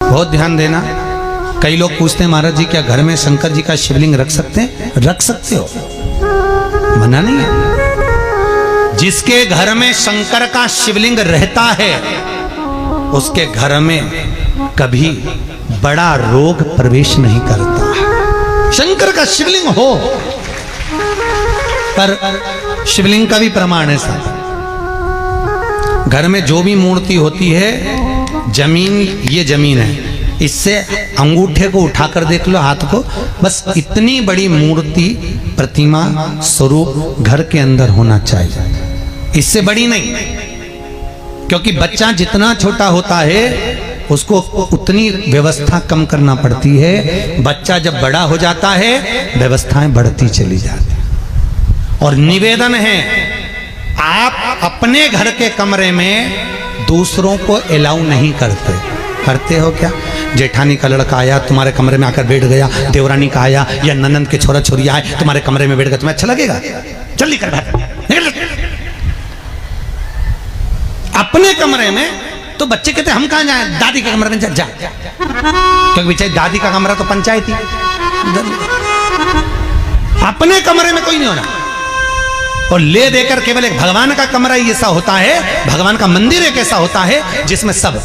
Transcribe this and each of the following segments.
बहुत ध्यान देना। कई लोग पूछते हैं महाराज जी क्या घर में शंकर जी का शिवलिंग रख सकते हैं? रख सकते हो, मना नहीं है। जिसके घर में शंकर का शिवलिंग रहता है उसके घर में कभी बड़ा रोग प्रवेश नहीं करता। शंकर का शिवलिंग हो, पर शिवलिंग का भी प्रमाण है साहब। घर में जो भी मूर्ति होती है, जमीन ये जमीन है, इससे अंगूठे को उठाकर देख लो, हाथ को, बस इतनी बड़ी मूर्ति प्रतिमा स्वरूप घर के अंदर होना चाहिए, इससे बड़ी नहीं। क्योंकि बच्चा जितना छोटा होता है उसको उतनी व्यवस्था कम करना पड़ती है। बच्चा जब बड़ा हो जाता है व्यवस्थाएं बढ़ती चली जाती। और निवेदन है, आप अपने घर के कमरे में दूसरों को अलाउ नहीं करते। करते हो क्या? जेठानी का लड़का आया तुम्हारे कमरे में आकर बैठ गया, देवरानी का आया या ननंद के छोरा छोरी आए तुम्हारे कमरे में बैठ गया, तुम्हें अच्छा लगेगा? जल्दी कर बैठ। अपने कमरे में तो बच्चे कहते हम कहां जाए, दादी के कमरे में जा। क्योंकि बेचारी दादी का कमरा तो पंचायती। अपने कमरे में कोई नहीं होना। और ले देकर केवल एक भगवान का कमरा ही ऐसा होता है, भगवान का मंदिर एक ऐसा होता है जिसमें सब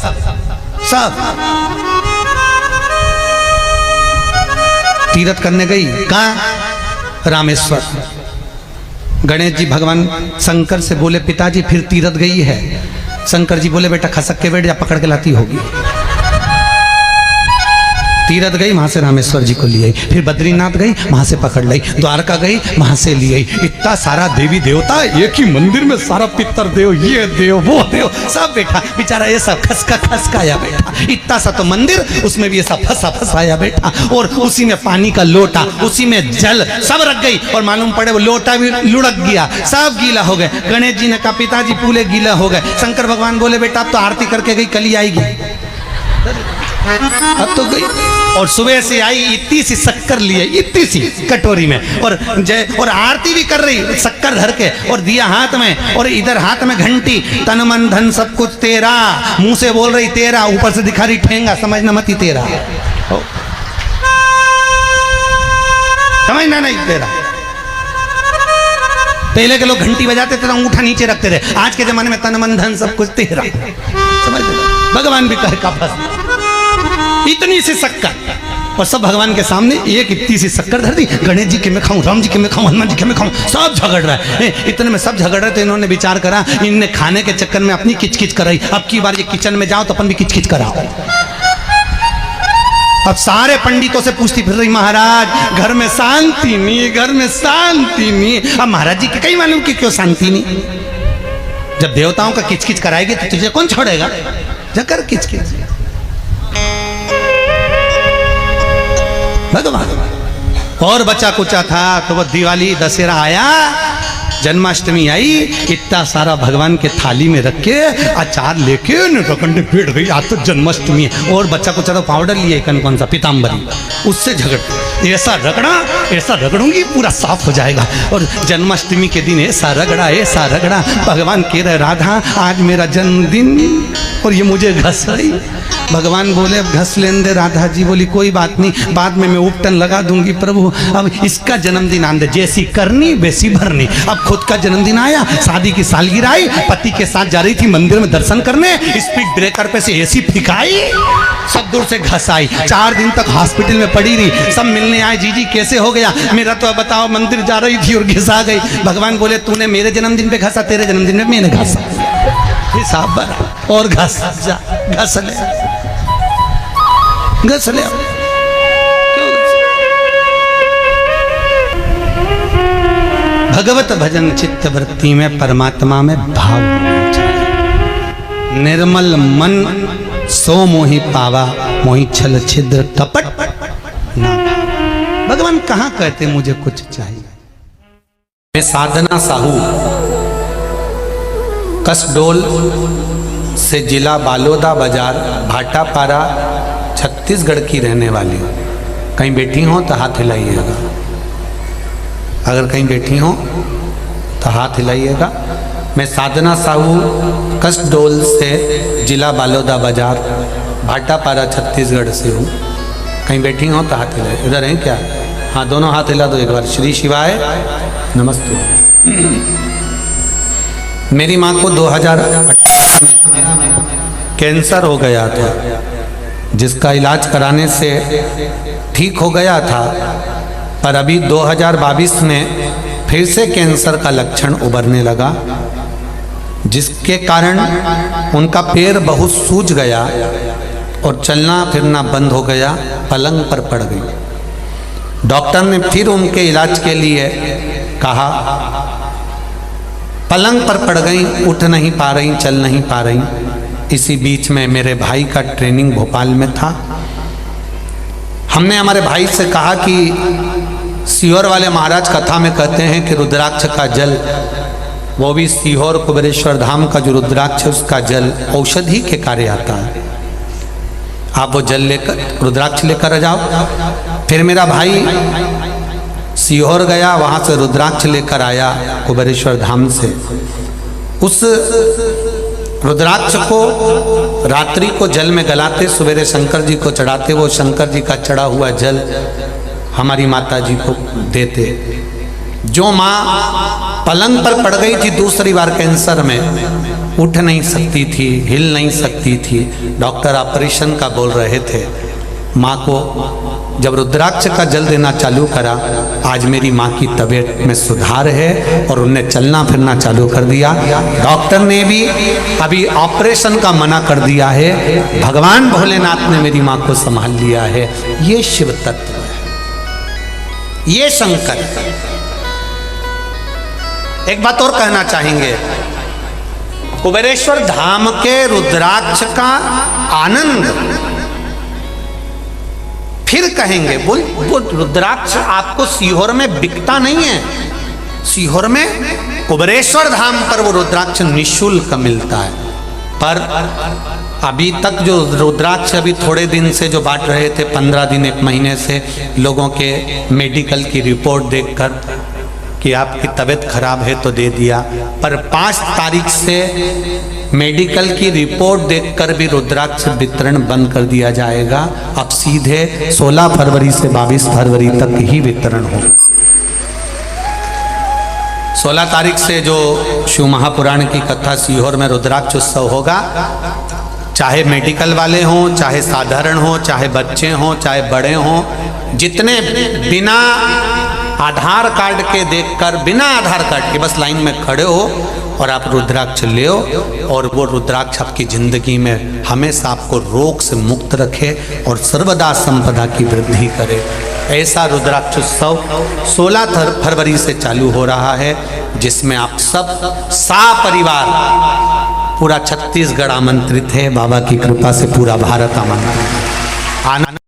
तीर्थ करने गई। कहां? रामेश्वर। गणेश जी भगवान शंकर से बोले पिताजी फिर तीर्थ गई है। शंकर जी बोले बेटा खसक के बैठ जा, पकड़ के लाती होगी। तीरथ गई, वहां से रामेश्वर जी को ले आई। फिर बद्रीनाथ गई, वहां से पकड़ लाई। द्वारका गई, वहां से ले आई। इतना सारा देवी देवता एक ही मंदिर में, सारा पितर देव, ये देव वो देव सब बैठा। बेचारा ये सब खसकाया बैठा। इतना सा तो मंदिर, उसमें भी ये सब फंसाया बैठा। और उसी में पानी का लोटा, उसी में जल सब रख गई। और मालूम पड़े वो लोटा भी लुढ़क गया, सब गीला हो गए। गणेश जी ने कहा पिताजी पूरे गीला हो गए। शंकर भगवान बोले बेटा अब तो आरती करके गई, कल ही आएगी। अब तो गई और सुबह से आई, इतनी सी शक्कर लिए, इतनी सी कटोरी में, और आरती भी कर रही शक्कर धर के, और दिया हाथ में, और इधर हाथ में घंटी, तन मन धन सब कुछ तेरा, मुंह से बोल रही तेरा, ऊपर से दिखा रही ठेंगा, समझना मत ही तेरा, समझना नहीं तेरा। पहले के लोग घंटी बजाते थे, अंगूठा नीचे रखते थे। आज के जमाने में तन मन धन सब कुछ तेरा, समझ भगवान भी कहे का बस इतनी सी शक्कर, और सब भगवान के सामने एक इतनी सी शक्कर धर दी। गणेश जी के मैं खाऊं, राम जी के मैं खाऊं, हनुमान जी के मैं खाऊं, सब झगड़ रहा है। इतने में सब झगड़ रहे थे। इन्होंने विचार करा, इनने खाने के चक्कर में अपनी किचकिच कराई, अब की बार ये किचन में जाओ तो अपन भी किचकिच कराओ। अब सारे पंडितों से पूछती फिर रही महाराज घर में शांति नहीं, घर में शांति नहीं। अब महाराज जी के कहीं मालूम कि क्यों शांति नहीं। जब देवताओं का किचकिच कराएगी तो तुझे कौन छोड़ेगा? जकर किचकिच भगवान। और बचा कुचा था तो वो दिवाली दशहरा आया, जन्माष्टमी आई, इतना सारा भगवान के थाली में रख के अचार लेके रखंडे पेट गई। आज तो जन्माष्टमी है। और बच्चा कुचा तो पाउडर लिए कौन सा पीताम्बरी, उससे झगड़, ऐसा रगड़ूंगी पूरा साफ हो जाएगा। और जन्माष्टमी के दिन ऐसा रगड़ा भगवान कह रहे राधा आज मेरा जन्मदिन और ये मुझे घस रही। भगवान बोले अब घस लेने दे। राधा जी बोली कोई बात नहीं, बाद में मैं उपटन लगा दूंगी प्रभु, अब इसका जन्मदिन आंदे, जैसी करनी वैसी भरनी। अब खुद का जन्मदिन आया, शादी की सालगिरह आई, पति के साथ जा रही थी मंदिर में दर्शन करने, स्पीड ब्रेकर पे से एसी फिकाई, सब दूर से घस आई। 4 दिन तक हॉस्पिटल में पड़ी रही। सब मिलने आए, जीजी कैसे हो गया? मेरा तो बताओ मंदिर जा रही थी और घिसा गई। भगवान बोले तूने मेरे जन्मदिन पे घसा, तेरे जन्मदिन में मैंने घसा, हिसाब बना और घस ले। भगवत भजन चित्त वृत्ति में, परमात्मा में भाव होना चाहिए। निर्मल मन सो मोहि पावा, मोहि छल छिद्र कपट ना। भगवान कहाँ कहते मुझे कुछ चाहिए। मैं साधना साहू कसडोल से जिला बालोदा बाजार भाटापारा छत्तीसगढ़ की रहने वाली हूँ। कहीं बैठी हो तो हाथ हिलाइएगा, अगर कहीं बैठी हो तो हाथ हिलाइएगा। मैं साधना साहू कसडोल से जिला बालोदा बाजार भाटापारा छत्तीसगढ़ से हूँ। कहीं बैठी हो तो हाथ हिलाए, इधर हैं क्या? हाँ, दोनों हाथ हिला दो एक बार। श्री शिवाय नमस्ते। मेरी माँ को 2018 में कैंसर हो गया था, जिसका इलाज कराने से ठीक हो गया था, पर अभी 2022 में फिर से कैंसर का लक्षण उभरने लगा, जिसके कारण उनका पैर बहुत सूज गया और चलना फिरना बंद हो गया, पलंग पर पड़ गई। डॉक्टर ने फिर उनके इलाज के लिए कहा, पलंग पर पड़ गई, उठ नहीं पा रही, चल नहीं पा रही। इसी बीच में मेरे भाई का ट्रेनिंग भोपाल में था। हमने हमारे भाई से कहा कि सीहोर वाले महाराज कथा में कहते हैं कि रुद्राक्ष का जल, वो भी सीहोर कुबेरेश्वर धाम का जो रुद्राक्ष है उसका जल औषधि के कार्य आता है। आप वो जल लेकर, रुद्राक्ष लेकर आ जाओ। फिर मेरा भाई सीहोर गया, वहाँ से रुद्राक्ष लेकर आया कुबेरेश्वर धाम से। उस रुद्राक्ष को रात्रि को जल में गलाते, सवेरे शंकर जी को चढ़ाते, वो शंकर जी का चढ़ा हुआ जल हमारी माता जी को देते। जो माँ पलंग पर पड़ गई थी दूसरी बार कैंसर में, उठ नहीं सकती थी, हिल नहीं सकती थी, डॉक्टर ऑपरेशन का बोल रहे थे। माँ को जब रुद्राक्ष का जल देना चालू करा, आज मेरी माँ की तबीयत में सुधार है और उन्हें चलना फिरना चालू कर दिया। डॉक्टर ने भी अभी ऑपरेशन का मना कर दिया है। भगवान भोलेनाथ ने मेरी माँ को संभाल लिया है। ये शिव तत्व है, ये शंकर। एक बात और कहना चाहेंगे, कुबेरेश्वर धाम के रुद्राक्ष का आनंद फिर कहेंगे। वो रुद्राक्ष आपको सीहोर में बिकता नहीं है। सीहोर में कुबेरेश्वर धाम पर वो रुद्राक्ष निःशुल्क मिलता है। पर अभी तक जो रुद्राक्ष अभी थोड़े दिन से जो बांट रहे थे, 15 दिन 1 महीने से, लोगों के मेडिकल की रिपोर्ट देखकर कि आपकी तबीयत खराब है तो दे दिया। पर 5 तारीख से मेडिकल की रिपोर्ट देखकर भी रुद्राक्ष वितरण बंद कर दिया जाएगा। अब सीधे 16 फरवरी से 22 फरवरी तक ही वितरण होगा। 16 तारीख से जो शिव महापुराण की कथा सीहोर में रुद्राक्ष उत्सव होगा, चाहे मेडिकल वाले हों, चाहे साधारण हों, चाहे बच्चे हों, चाहे बड़े हों, जितने बिना आधार कार्ड के देखकर, बिना आधार कार्ड के बस लाइन में खड़े हो और आप रुद्राक्ष ले और वो रुद्राक्ष आपकी जिंदगी में हमेशा आपको रोग से मुक्त रखे और सर्वदा संपदा की वृद्धि करे। ऐसा रुद्राक्ष उत्सव 16 फरवरी से चालू हो रहा है, जिसमें आप सब परिवार पूरा छत्तीसगढ़ आमंत्रित है। बाबा की कृपा से पूरा भारत आमंत्रित है।